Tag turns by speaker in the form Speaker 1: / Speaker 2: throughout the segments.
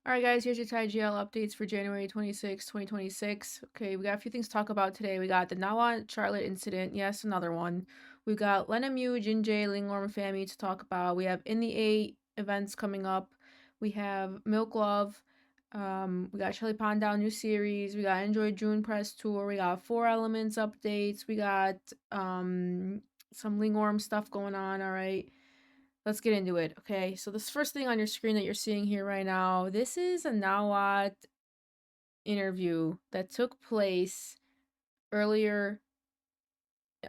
Speaker 1: Alright guys, here's your ThaiGL updates for January 26, 2026. Okay, we got a few things to talk about today. We got the Nawat Charlotte incident. Yes, another one. We got LenaMiu, Jinjae, LingOrm family to talk about. We have In the 8 events coming up. We have MilkLove. We got Shelly Down new series. We got Enjoy June press tour. We got 4 Elements updates. We got some LingOrm stuff going on, alright? Let's get into it. Okay, so this first thing on your screen that you're seeing here right now, this is a Nawat interview that took place earlier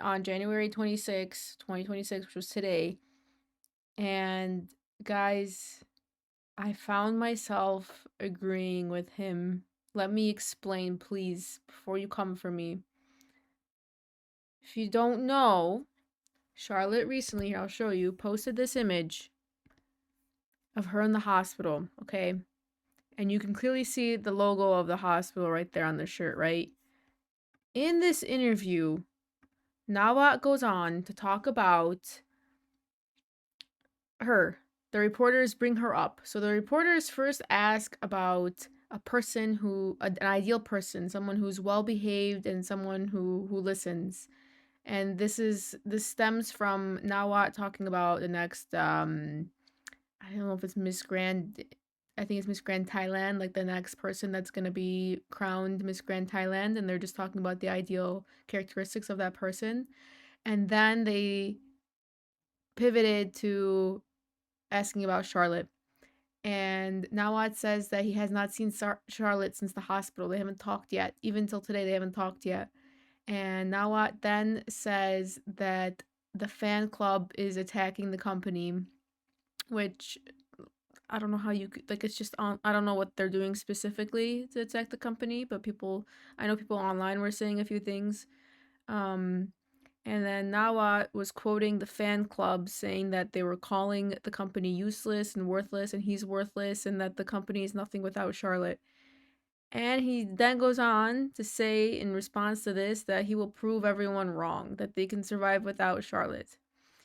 Speaker 1: on January 26, 2026, which was today. And guys, I found myself agreeing with him. Let me explain, please, before you come for me. If you don't know, Charlotte recently, I'll show you, posted this image of her in the hospital, okay? And you can clearly see the logo of the hospital right there on the shirt, right? In this interview, Nawat goes on to talk about her. The reporters bring her up. So the reporters first ask about a person an ideal person, someone who's well behaved and someone who listens. And this stems from Nawat talking about the next I don't know if it's Miss Grand. I think it's Miss Grand Thailand, like the next person that's gonna be crowned Miss Grand Thailand, and they're just talking about the ideal characteristics of that person. And then they pivoted to asking about Charlotte. And Nawat says that he has not seen Charlotte since the hospital. They haven't talked yet. Even till today, they haven't talked yet. And Nawat then says that the fan club is attacking the company, which I don't know how you could, like, it's just on, I don't know what they're doing specifically to attack the company, but I know people online were saying a few things. And then Nawat was quoting the fan club saying that they were calling the company useless and worthless, and he's worthless, and that the company is nothing without Charlotte. And he then goes on to say in response to this that he will prove everyone wrong, that they can survive without Charlotte.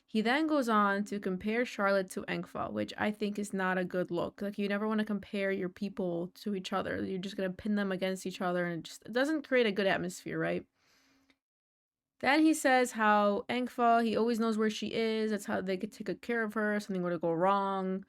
Speaker 1: He then goes on to compare Charlotte to Engfa, which I think is not a good look. Like, you never want to compare your people to each other. You're just going to pin them against each other, and it doesn't create a good atmosphere, right? Then he says how Engfa, he always knows where she is. That's how they could take good care of her if something were to go wrong.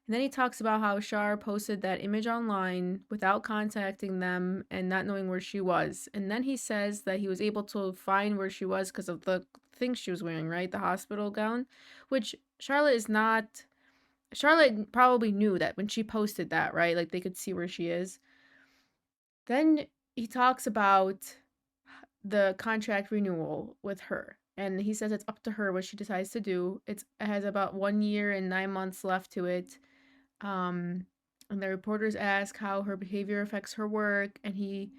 Speaker 1: And then he talks about how Shar posted that image online without contacting them and not knowing where she was. And then he says that he was able to find where she was because of the things she was wearing, right? The hospital gown, which Charlotte probably knew that when she posted that, right? Like, they could see where she is. Then he talks about the contract renewal with her. And he says it's up to her what she decides to do. It has about 1 year and 9 months left to it. And the reporters ask how her behavior affects her work, and he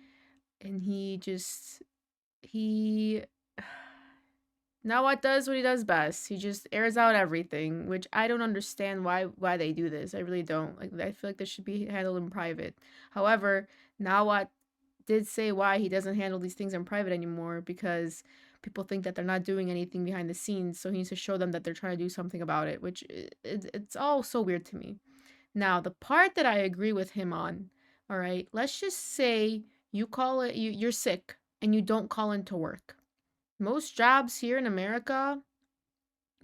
Speaker 1: Nawat does what he does best. He just airs out everything, which I don't understand why they do this. I really don't. Like, I feel like this should be handled in private. However, Nawat did say why he doesn't handle these things in private anymore, because people think that they're not doing anything behind the scenes, so he needs to show them that they're trying to do something about it, which it's all so weird to me. Now, the part that I agree with him on, all right, let's just say you're sick and you don't call into work. Most jobs here in America,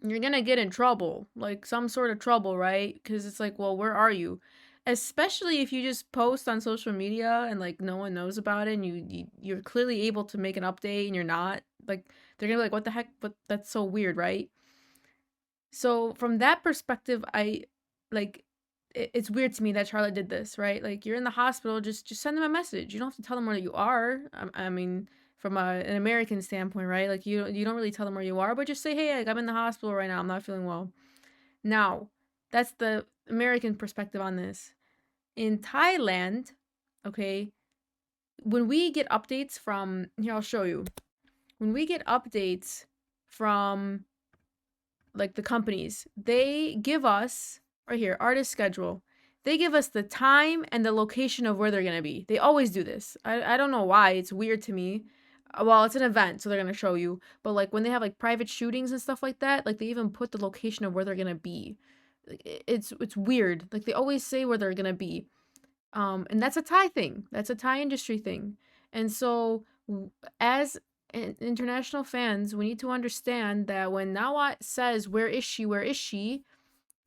Speaker 1: you're gonna get in trouble, like some sort of trouble, right? Because it's like, well, where are you? Especially if you just post on social media and like no one knows about it, and you're clearly able to make an update and you're not. Like, they're gonna be like, what the heck? But that's so weird, right? So from that perspective, it's weird to me that Charlotte did this, right? Like, you're in the hospital, just send them a message. You don't have to tell them where you are. I mean, from an American standpoint, right? Like, you don't really tell them where you are, but just say, hey, like, I'm in the hospital right now. I'm not feeling well. Now, that's the American perspective on this. In Thailand, okay, when we get updates from here, I'll show you. When we get updates from like the companies, they give us right here, artist schedule. They give us the time and the location of where they're gonna be. They always do this. I don't know why. It's weird to me. Well, it's an event, so they're gonna show you. But like when they have like private shootings and stuff like that, like they even put the location of where they're gonna be. Like, it's weird. Like, they always say where they're gonna be. And that's a Thai thing. That's a Thai industry thing. And so, as international fans, we need to understand that when Nawat says, "Where is she? Where is she?"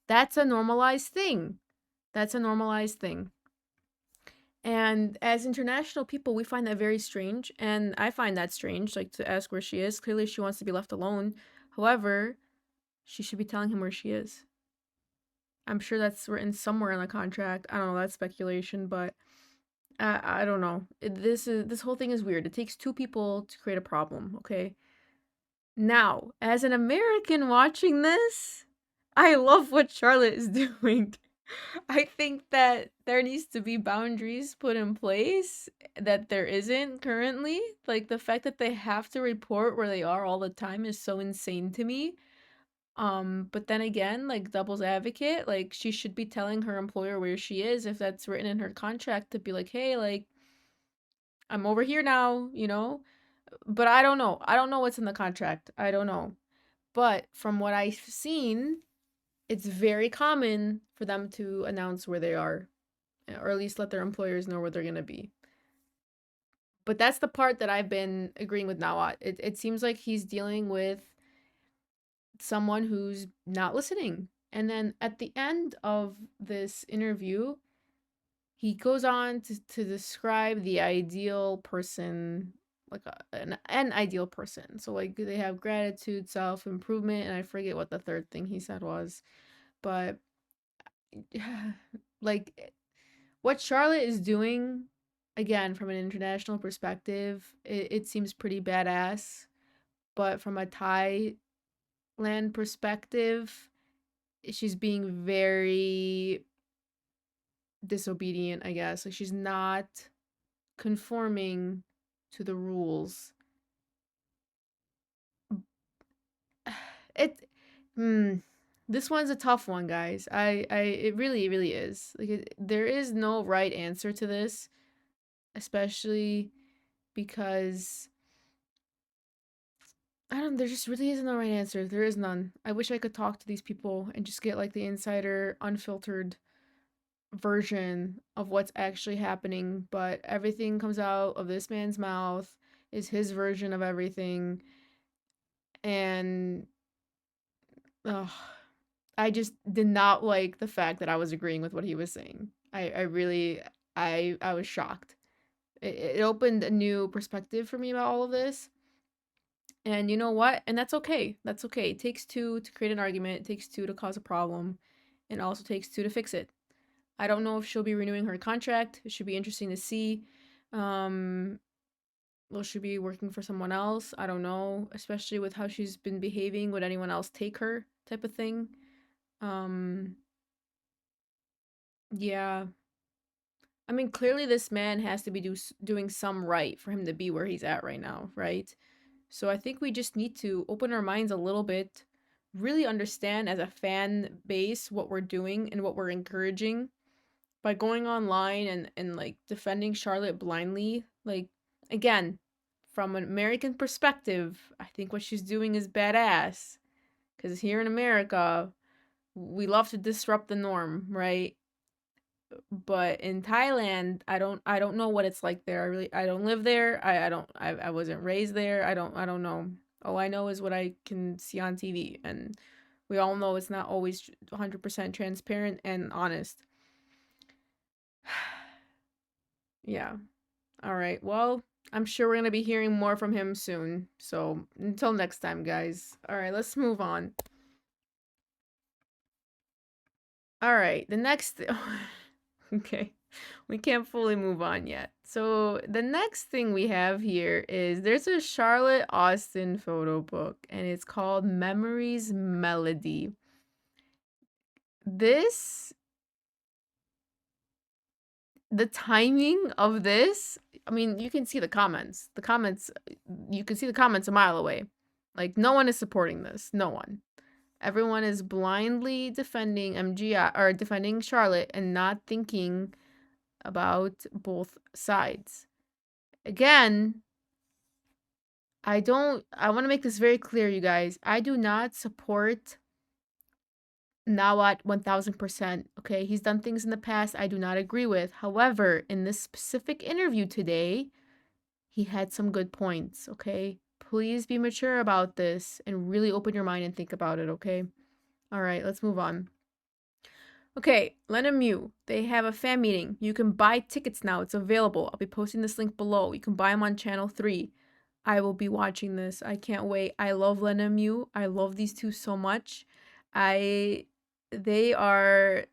Speaker 1: That's a normalized thing. That's a normalized thing. And as international people, we find that very strange. And I find that strange, like to ask where she is. Clearly, she wants to be left alone. However, she should be telling him where she is. I'm sure that's written somewhere in the contract. I don't know. That's speculation, but I don't know. This whole thing is weird. It takes two people to create a problem. Okay. Now, as an American watching this, I love what Charlotte is doing. I think that there needs to be boundaries put in place that there isn't currently. Like the fact that they have to report where they are all the time is so insane to me. But then again, like devil's advocate, like she should be telling her employer where she is if that's written in her contract to be like, "Hey, like I'm over here now, you know?" But I don't know. I don't know what's in the contract. I don't know. But from what I've seen, it's very common for them to announce where they are, or at least let their employers know where they're going to be. But that's the part that I've been agreeing with Nawat. It seems like he's dealing with someone who's not listening. And then at the end of this interview, he goes on to describe the ideal person, like an ideal person. So, like, they have gratitude, self improvement, and I forget what the third thing he said was. But, like, what Charlotte is doing, again, from an international perspective, it seems pretty badass. But from a Thailand perspective, she's being very disobedient, I guess. Like, she's not conforming to the rules. It, hmm, this one's a tough one, guys. It really is. Like, there is no right answer to this, especially because I don't. There just really isn't no right answer. There is none. I wish I could talk to these people and just get like the insider, unfiltered version of what's actually happening. But everything comes out of this man's mouth is his version of everything, and ugh, I just did not like the fact that I was agreeing with what he was saying. I really, I was shocked. It opened a new perspective for me about all of this. And you know what? And that's okay. That's okay. It takes two to create an argument. It takes two to cause a problem. And it also takes two to fix it. I don't know if she'll be renewing her contract. It should be interesting to see. Um, will she be working for someone else? I don't know. Especially with how she's been behaving. Would anyone else take her? Type of thing. Um, yeah. I mean, clearly this man has to be doing some right for him to be where he's at right now, right? So I think we just need to open our minds a little bit, really understand as a fan base what we're doing and what we're encouraging by going online and like defending Charlotte blindly. Like, again, from an American perspective, I think what she's doing is badass. Because here in America, we love to disrupt the norm, right? But in Thailand, I don't know what it's like there. I don't live there. I wasn't raised there. I don't know. All I know is what I can see on TV, and we all know it's not always 100% transparent and honest. Yeah. All right. Well, I'm sure we're going to be hearing more from him soon. So, until next time, guys. All right, let's move on. All right. The next Okay. We can't fully move on yet. So the next thing we have here is there's a Charlotte Austin photo book and it's called Memories Melody. This the timing of this, I mean, you can see the comments. You can see the comments a mile away. Like no one is supporting this. No one. Everyone is blindly defending MGI or defending Charlotte and not thinking about both sides. Again, I want to make this very clear, you guys. I do not support Nawat 1000%. Okay, he's done things in the past I do not agree with. However, in this specific interview today, he had some good points. Okay, please be mature about this and really open your mind and think about it. Okay, all right, let's move on. Okay, LenaMiu, they have a fan meeting. You can buy tickets now. It's available. I'll be posting this link below. You can buy them on channel 3. I will be watching this. I can't wait. I love LenaMiu. I love these two so much. I they are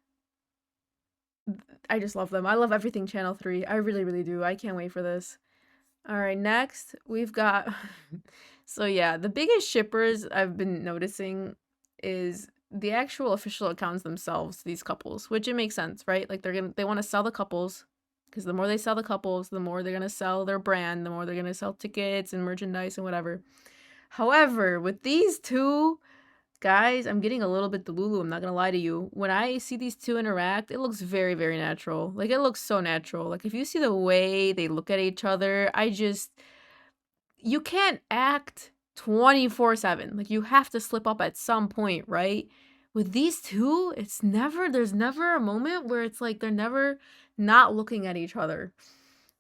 Speaker 1: I just love them. I love everything channel 3. I really really do. I can't wait for this. All right, next we've got so yeah, the biggest shippers I've been noticing is the actual official accounts themselves, these couples, which it makes sense, right? Like they want to sell the couples because the more they sell the couples, the more they're going to sell their brand, the more they're going to sell tickets and merchandise and whatever. However, with these two guys, I'm getting a little bit delulu, I'm not going to lie to you. When I see these two interact, it looks very very natural. Like it looks so natural. Like if you see the way they look at each other, you can't act 24/7. Like you have to slip up at some point, right? With these two, there's never a moment where it's like they're never not looking at each other.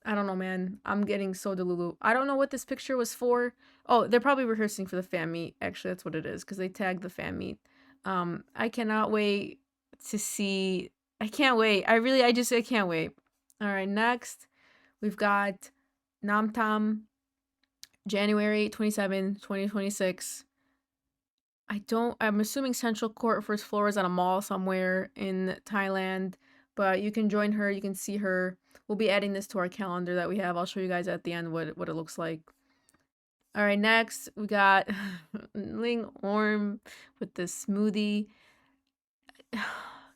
Speaker 1: I don't know, man. I'm getting so delulu. I don't know what this picture was for. Oh, they're probably rehearsing for the fan meet. Actually, that's what it is because they tagged the fan meet. I cannot wait to see. I can't wait. I can't wait. All right, next we've got Namtam January 27, 2026. I'm assuming Central Court first floor is at a mall somewhere in Thailand, but you can join her, you can see her. We'll be adding this to our calendar that we have. I'll show you guys at the end what it looks like. All right, next we got LingOrm with this smoothie.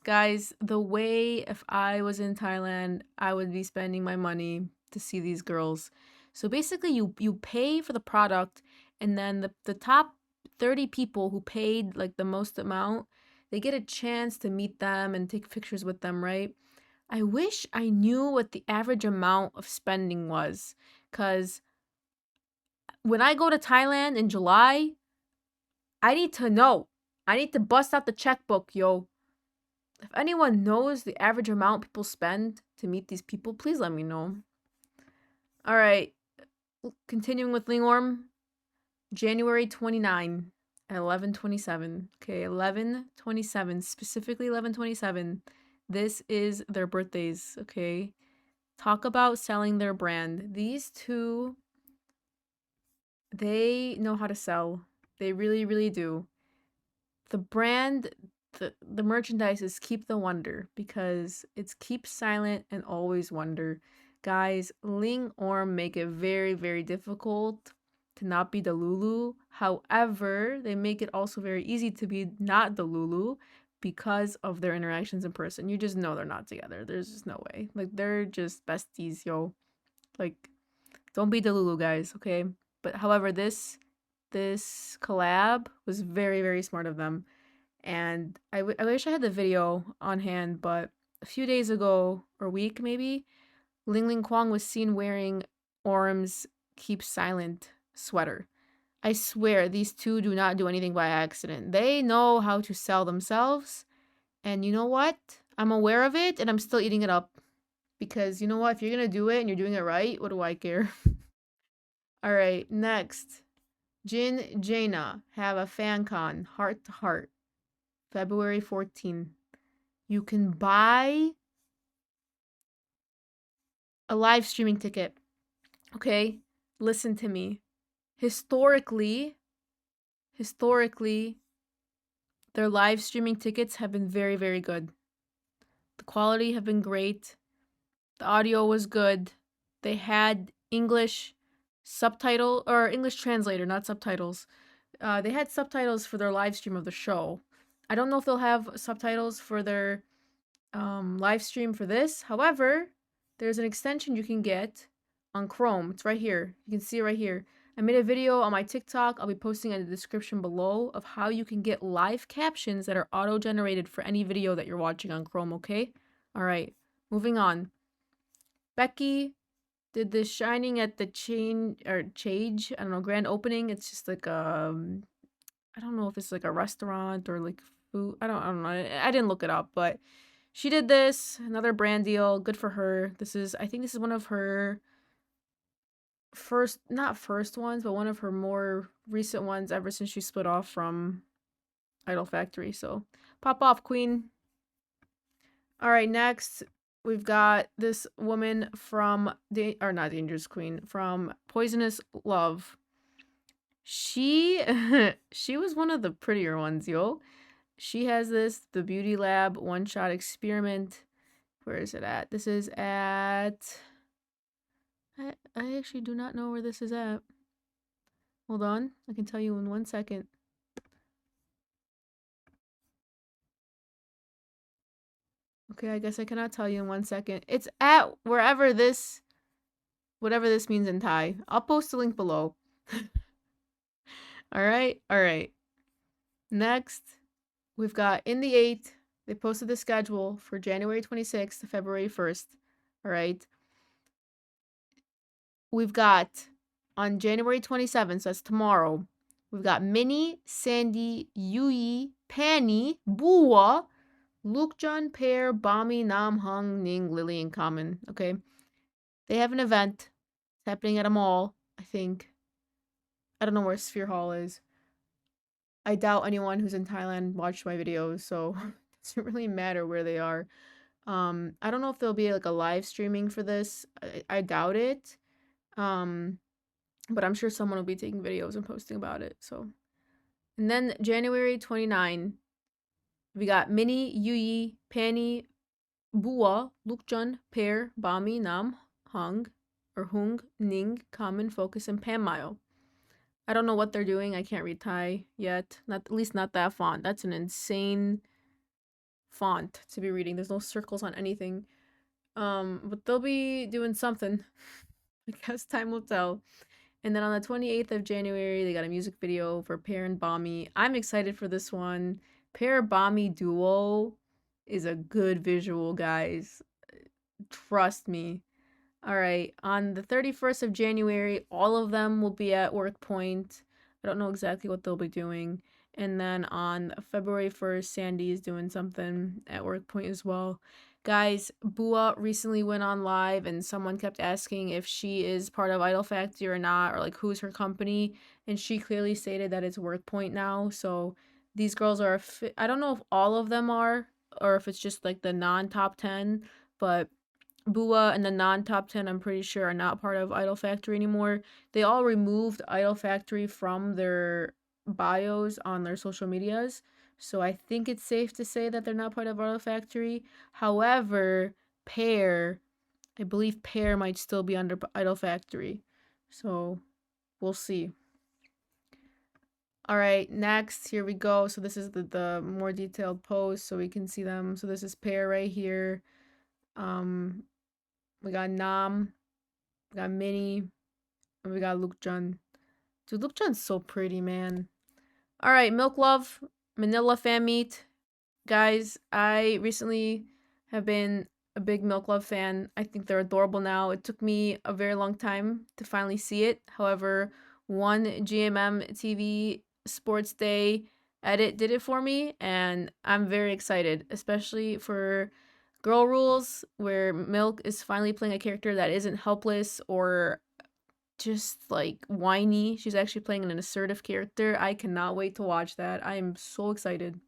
Speaker 1: Guys, the way if I was in Thailand, I would be spending my money to see these girls. So basically you pay for the product and then the top 30 people who paid like the most amount, they get a chance to meet them and take pictures with them, right? I wish I knew what the average amount of spending was cuz when I go to Thailand in July, I need to know. I need to bust out the checkbook, yo. If anyone knows the average amount people spend to meet these people, please let me know. All right, continuing with LingOrm, January 29 at 11:27. Okay, 11:27, specifically 11:27. This is their birthdays, okay? Talk about selling their brand. These two, they know how to sell. They really, really do. The brand, the merchandise is keep the wonder because it's keep silent and always wonder. Guys, LingOrm make it very very difficult to not be the Lulu. However, they make it also very easy to be not the Lulu because of their interactions in person. You just know they're not together. There's just no way. Like they're just besties, yo. Like don't be the Lulu, guys, okay? But however, this collab was very very smart of them. And I wish I had the video on hand, but a few days ago, or a week maybe, Ling Ling Kwang was seen wearing Orm's Keep Silent sweater. I swear these two do not do anything by accident. They know how to sell themselves. And you know what? I'm aware of it and I'm still eating it up. Because you know what? If you're going to do it and you're doing it right, what do I care? All right, next. Jin Jaina have a fan con, heart to heart, February 14. You can buy a live streaming ticket. Okay? Listen to me. Historically, their live streaming tickets have been very, very good. The quality have been great. The audio was good. They had English subtitle or English translator, not subtitles. They had subtitles for their live stream of the show. I don't know if they'll have subtitles for their live stream for this. However, there's an extension you can get on Chrome. It's right here. You can see it right here. I made a video on my TikTok. I'll be posting in the description below of how you can get live captions that are auto-generated for any video that you're watching on Chrome, okay? All right, moving on. Becky did this shining at the Chage, I don't know, grand opening. It's just like I don't know if it's like a restaurant or like I don't know. I didn't look it up, but she did this. Another brand deal. Good for her. I think this is one of her not first ones, but one of her more recent ones ever since she split off from Idol Factory. So pop off, queen. All right, next we've got this woman from not Dangerous Queen, from Poisonous Love. She she was one of the prettier ones, yo. She has the Beauty Lab one-shot experiment. Where is it at? This is at I actually do not know where this is at. Hold on. I can tell you in 1 second. Okay, I guess I cannot tell you in 1 second. It's at whatever this means in Thai. I'll post a link below. All right. All right. Next, we've got in the 8th. They posted the schedule for January 26th to February 1st. All right. We've got on January 27th, so that's tomorrow. We've got Minnie, Sandy, Yui, Panny, Bua, Lukjan, Pear, Bami, Nam, Hung, Ning, Lily, and Common. Okay. They have an event. It's happening at a mall, I think. I don't know where Sphere Hall is. I doubt anyone who's in Thailand watched my videos, so it doesn't really matter where they are. I don't know if there'll be like a live streaming for this. I doubt it. But I'm sure someone will be taking videos and posting about it. So, and then January 29, we got Minnie, Yui, Panny, Bua, Lukjan, Pear, Bami, Nam, Hung, Ning, Common, Focus, and Panmayo. I don't know what they're doing. I can't read Thai yet. At least not that font. That's an insane font to be reading. There's no circles on anything. But they'll be doing something. I guess time will tell. And then on the 28th of January, they got a music video for Pear and Bami. I'm excited for this one. Pear Bami duo is a good visual, guys. Trust me. All right, on the 31st of January, all of them will be at Work Point. I don't know exactly what they'll be doing. And then on February 1st, Sandy is doing something at Work Point as well. Guys, Bua recently went on live and someone kept asking if she is part of Idol Factory or not, or like who's her company. And she clearly stated that it's Work Point now. So these girls are, I don't know if all of them are, or if it's just like the non-top 10, but Bua and the non-top 10, I'm pretty sure, are not part of Idol Factory anymore. They all removed Idol Factory from their bios on their social medias. So I think it's safe to say that they're not part of Idol Factory. However, I believe Pear might still be under Idol Factory. So we'll see. All right, next, here we go. So this is the more detailed post so we can see them. So this is Pear right here. We got Nam, we got Minnie, and we got Lukjan. Dude, Lukjan's so pretty, man. All right, MilkLove, Manila fan meet. Guys, I recently have been a big MilkLove fan. I think they're adorable now. It took me a very long time to finally see it. However, one GMM TV Sports Day edit did it for me, and I'm very excited, especially for Girl Rules, where Milk is finally playing a character that isn't helpless or just like whiny. She's actually playing an assertive character. I cannot wait to watch that. I am so excited.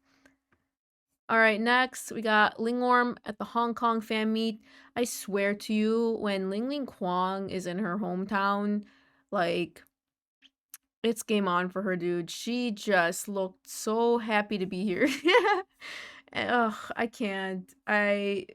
Speaker 1: All right, next we got LingOrm at the Hong Kong fan meet. I swear to you, when Ling Ling Kwang is in her hometown, like, it's game on for her, dude. She just looked so happy to be here. Ugh, I can't. I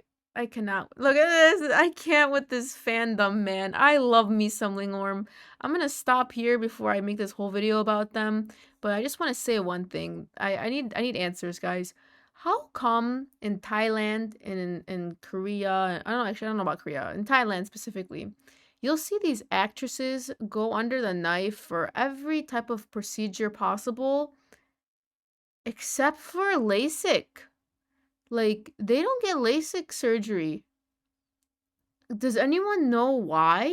Speaker 1: cannot. Look at this. I can't with this fandom, man. I love me some LingOrm. I'm gonna stop here before I make this whole video about them. But I just want to say one thing. I need answers, guys. How come in Thailand and in Korea, I don't know, actually I don't know about Korea, in Thailand specifically, you'll see these actresses go under the knife for every type of procedure possible except for LASIK. Like, they don't get LASIK surgery. Does anyone know why?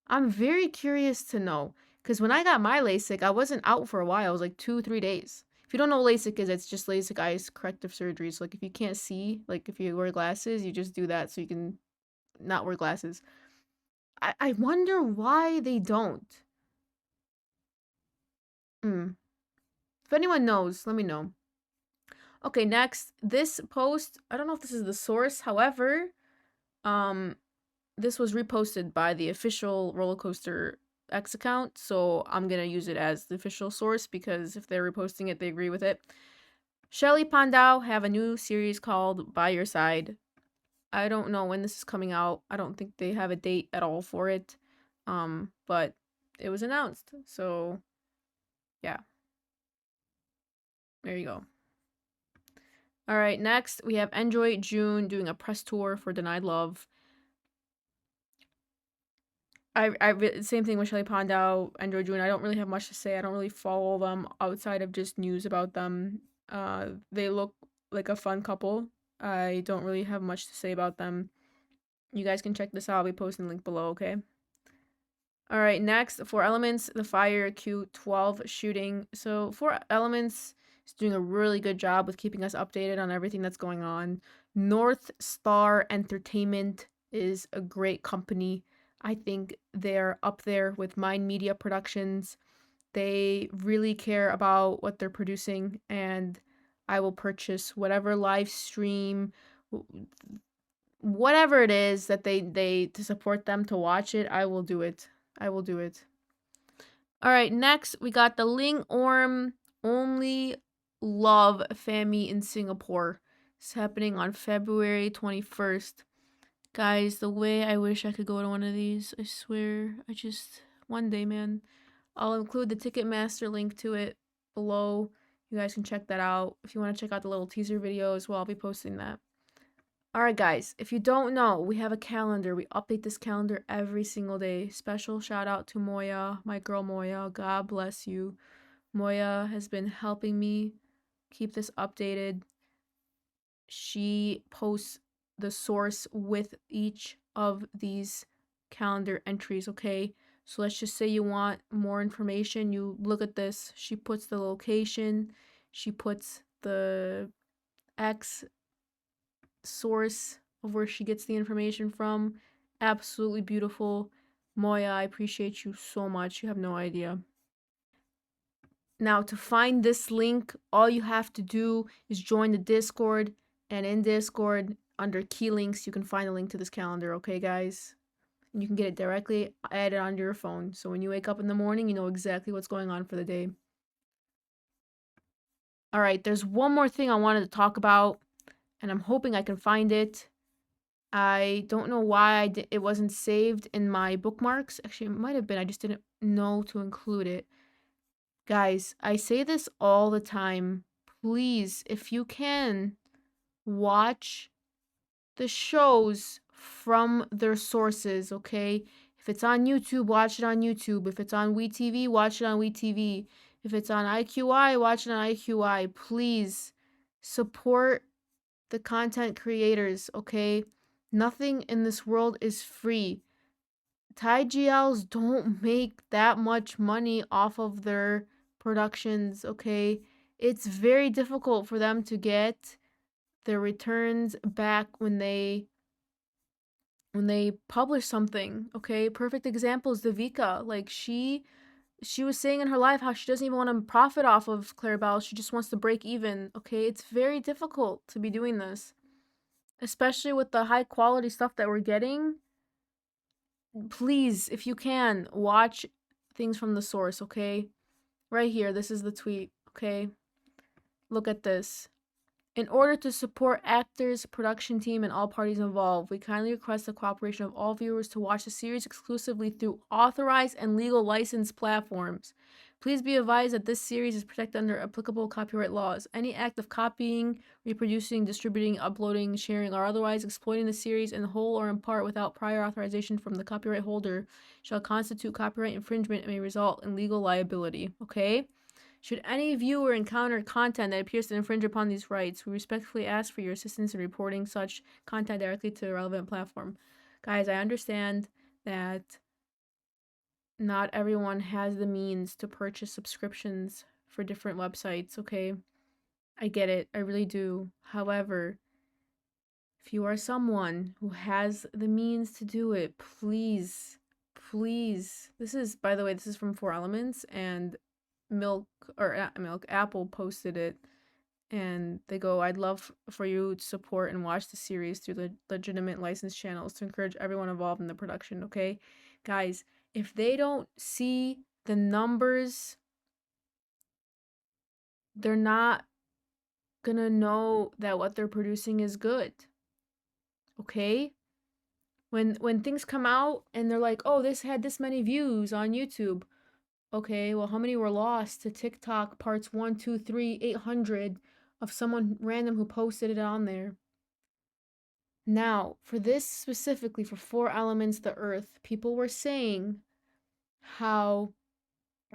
Speaker 1: I'm very curious to know. Because when I got my LASIK, I wasn't out for a while. It was like 2, 3 days. If you don't know what LASIK is, it's just LASIK eye corrective surgery. So like if you can't see, like if you wear glasses, you just do that so you can not wear glasses. I wonder why they don't. Hmm. If anyone knows, let me know. Okay, next, this post, I don't know if this is the source. However, um this was reposted by the official Roller Coaster X account, so I'm gonna use it as the official source because if they're reposting it, they agree with it. Shelly Pandau have a new series called By Your Side. I don't know when this is coming out. I don't think they have a date at all for it. But it was announced. So, yeah. There you go. All right, next we have Enjoy June doing a press tour for Denied Love. Same thing with Shelly Pandau, Enjoy June. I don't really have much to say. I don't really follow them outside of just news about them. They look like a fun couple. I don't really have much to say about them. You guys can check this out. I'll be posting the link below, okay? All right, next, 4Elements, the Fire Q12 shooting. So 4Elements is doing a really good job with keeping us updated on everything that's going on. North Star Entertainment is a great company. I think they're up there with Mind Media Productions. They really care about what they're producing, and I will purchase whatever live stream, whatever it is that they to support them to watch it. I will do it. I will do it. All right, next we got the LingOrm Only Love Fami in Singapore. It's happening on February 21st. Guys, the way I wish I could go to one of these, I swear. One day, man. I'll include the Ticketmaster link to it below. You guys can check that out. If you want to check out the little teaser video as well, I'll be posting that. Alright guys, if you don't know, we have a calendar. We update this calendar every single day. Special shout out to Moya, my girl Moya. God bless you. Moya has been helping me keep this updated. She posts the source with each of these calendar entries, okay? So let's just say you want more information. You look at this. She puts the location. She puts the X source of where she gets the information from. Absolutely beautiful. Moya, I appreciate you so much. You have no idea. Now, to find this link, all you have to do is join the Discord. And in Discord, under key links, you can find a link to this calendar, okay, guys? And you can get it directly added onto your phone. So when you wake up in the morning, you know exactly what's going on for the day. All right, there's one more thing I wanted to talk about, and I'm hoping I can find it. I don't know why it wasn't saved in my bookmarks. Actually, it might have been. I just didn't know to include it. Guys, I say this all the time. Please, if you can, watch the shows from their sources, okay? If it's on YouTube, watch it on YouTube. If it's on WeTV, watch it on WeTV. If it's on IQI, watch it on IQI. Please support the content creators, okay? Nothing in this world is free. ThaiGLs don't make that much money off of their productions, okay? It's very difficult for them to get their returns back when they publish something, okay? Perfect example is Devika. Like she was saying in her life how she doesn't even want to profit off of Clarabelle. She just wants to break even, okay? It's very difficult to be doing this, especially with the high quality stuff that we're getting. Please, if you can, watch things from the source, okay? Right here, this is the tweet, okay? Look at this. In order to support actors, production team, and all parties involved, we kindly request the cooperation of all viewers to watch the series exclusively through authorized and legal licensed platforms. Please be advised that this series is protected under applicable copyright laws. Any act of copying, reproducing, distributing, uploading, sharing, or otherwise exploiting the series in whole or in part without prior authorization from the copyright holder shall constitute copyright infringement and may result in legal liability. Okay? Should any viewer encounter content that appears to infringe upon these rights, we respectfully ask for your assistance in reporting such content directly to the relevant platform. Guys, I understand that not everyone has the means to purchase subscriptions for different websites, okay? I get it. I really do. However, if you are someone who has the means to do it, please, please. This is, by the way, this is from Four Elements, and Milk, or Milk, Apple posted it, and they go, I'd love for you to support and watch the series through the legitimate licensed channels to encourage everyone involved in the production, okay? Guys, if they don't see the numbers, they're not gonna know that what they're producing is good, okay? When things come out and they're like, oh, this had this many views on YouTube. Okay, well, how many were lost to TikTok parts 1, 2, 3, 800 of someone random who posted it on there? Now, for this specifically, for Four Elements, the Earth, people were saying how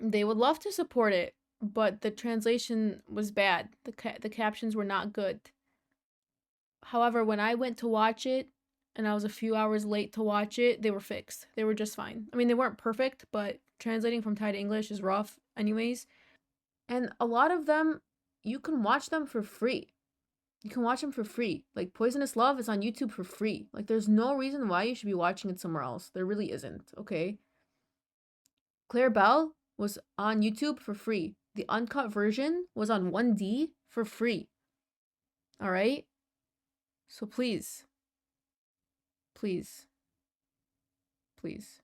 Speaker 1: they would love to support it, but the translation was bad. The captions were not good. However, when I went to watch it, and I was a few hours late to watch it, they were fixed. They were just fine. I mean, they weren't perfect, but translating from Thai to English is rough anyways. And a lot of them, you can watch them for free. You can watch them for free. Like Poisonous Love is on YouTube for free. Like there's no reason why you should be watching it somewhere else. There really isn't, okay? Claire Bell was on YouTube for free. The uncut version was on 1D for free. All right? So please, please, please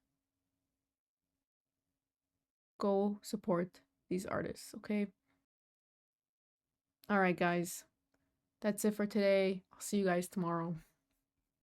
Speaker 1: go support these artists, okay? All right, guys. That's it for today. I'll see you guys tomorrow.